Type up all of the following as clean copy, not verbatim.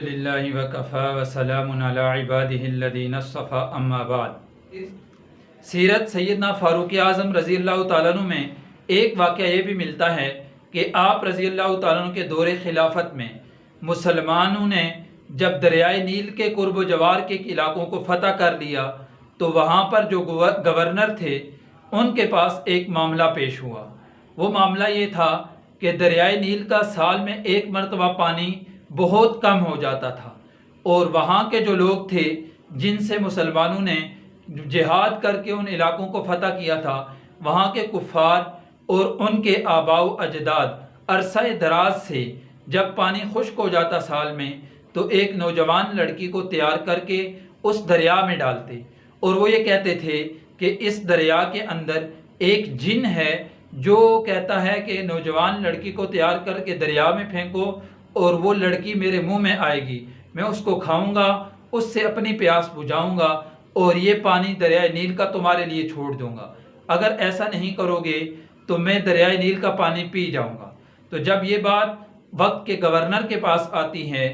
للہ وکفا وسلام علی عبادہ الذین اصطفیٰ اما بعد۔ سیرت سیدنا فاروق اعظم رضی اللہ تعالیٰ عنہ میں ایک واقعہ یہ بھی ملتا ہے کہ آپ رضی اللہ تعالیٰ عنہ کے دور خلافت میں مسلمانوں نے جب دریائے نیل کے قرب و جوار کے علاقوں کو فتح کر لیا تو وہاں پر جو گورنر تھے ان کے پاس ایک معاملہ پیش ہوا۔ وہ معاملہ یہ تھا کہ دریائے نیل کا سال میں ایک مرتبہ پانی بہت کم ہو جاتا تھا، اور وہاں کے جو لوگ تھے جن سے مسلمانوں نے جہاد کر کے ان علاقوں کو فتح کیا تھا، وہاں کے کفار اور ان کے آباء و اجداد عرصہ دراز سے جب پانی خشک ہو جاتا سال میں تو ایک نوجوان لڑکی کو تیار کر کے اس دریا میں ڈالتے، اور وہ یہ کہتے تھے کہ اس دریا کے اندر ایک جن ہے جو کہتا ہے کہ نوجوان لڑکی کو تیار کر کے دریا میں پھینکو اور وہ لڑکی میرے منہ میں آئے گی، میں اس کو کھاؤں گا، اس سے اپنی پیاس بجھاؤں گا اور یہ پانی دریائے نیل کا تمہارے لیے چھوڑ دوں گا، اگر ایسا نہیں کرو گے تو میں دریائے نیل کا پانی پی جاؤں گا۔ تو جب یہ بات وقت کے گورنر کے پاس آتی ہے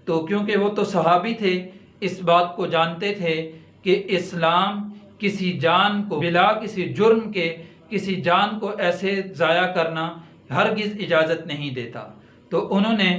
تو کیونکہ وہ تو صحابی تھے، اس بات کو جانتے تھے کہ اسلام کسی جان کو بلا کسی جرم کے کسی جان کو ایسے ضائع کرنا ہرگز اجازت نہیں دیتا، تو انہوں نے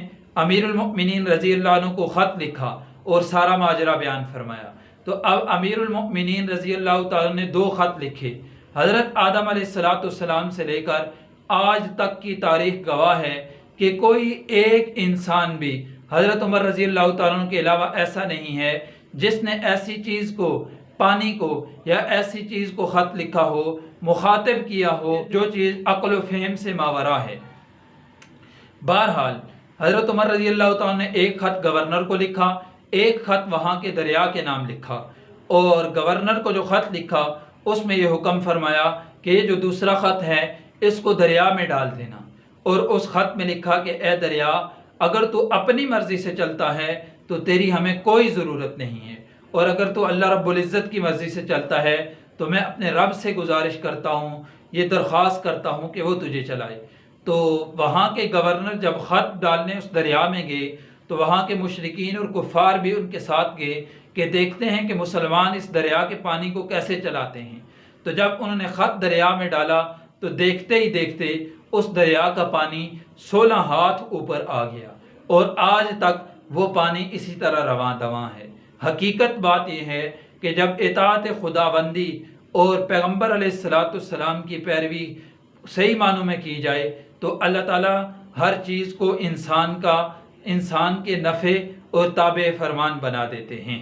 امیر المؤمنین رضی اللہ عنہ کو خط لکھا اور سارا ماجرا بیان فرمایا۔ تو اب امیر المؤمنین رضی اللہ تعالیٰ نے 2 خط لکھے، حضرت آدم علیہ السلام سے لے کر آج تک کی تاریخ گواہ ہے کہ کوئی ایک انسان بھی حضرت عمر رضی اللہ تعالیٰ عنہ کے علاوہ ایسا نہیں ہے جس نے ایسی چیز کو، پانی کو یا ایسی چیز کو خط لکھا ہو، مخاطب کیا ہو جو چیز عقل و فہم سے ماورا ہے۔ بہرحال حضرت عمر رضی اللہ تعالیٰ نے ایک خط گورنر کو لکھا، ایک خط وہاں کے دریا کے نام لکھا، اور گورنر کو جو خط لکھا اس میں یہ حکم فرمایا کہ یہ جو دوسرا خط ہے اس کو دریا میں ڈال دینا، اور اس خط میں لکھا کہ اے دریا، اگر تو اپنی مرضی سے چلتا ہے تو تیری ہمیں کوئی ضرورت نہیں ہے، اور اگر تو اللہ رب العزت کی مرضی سے چلتا ہے تو میں اپنے رب سے گزارش کرتا ہوں، یہ درخواست کرتا ہوں کہ وہ تجھے چلائے۔ تو وہاں کے گورنر جب خط ڈالنے اس دریا میں گئے تو وہاں کے مشرکین اور کفار بھی ان کے ساتھ گئے کہ دیکھتے ہیں کہ مسلمان اس دریا کے پانی کو کیسے چلاتے ہیں۔ تو جب انہوں نے خط دریا میں ڈالا تو دیکھتے ہی دیکھتے اس دریا کا پانی 16 ہاتھ اوپر آ گیا، اور آج تک وہ پانی اسی طرح رواں دواں ہے۔ حقیقت بات یہ ہے کہ جب اطاعت خداوندی اور پیغمبر علیہ السلام کی پیروی صحیح معنوں میں کی جائے تو اللہ تعالیٰ ہر چیز کو انسان کے نفع اور تابع فرمان بنا دیتے ہیں۔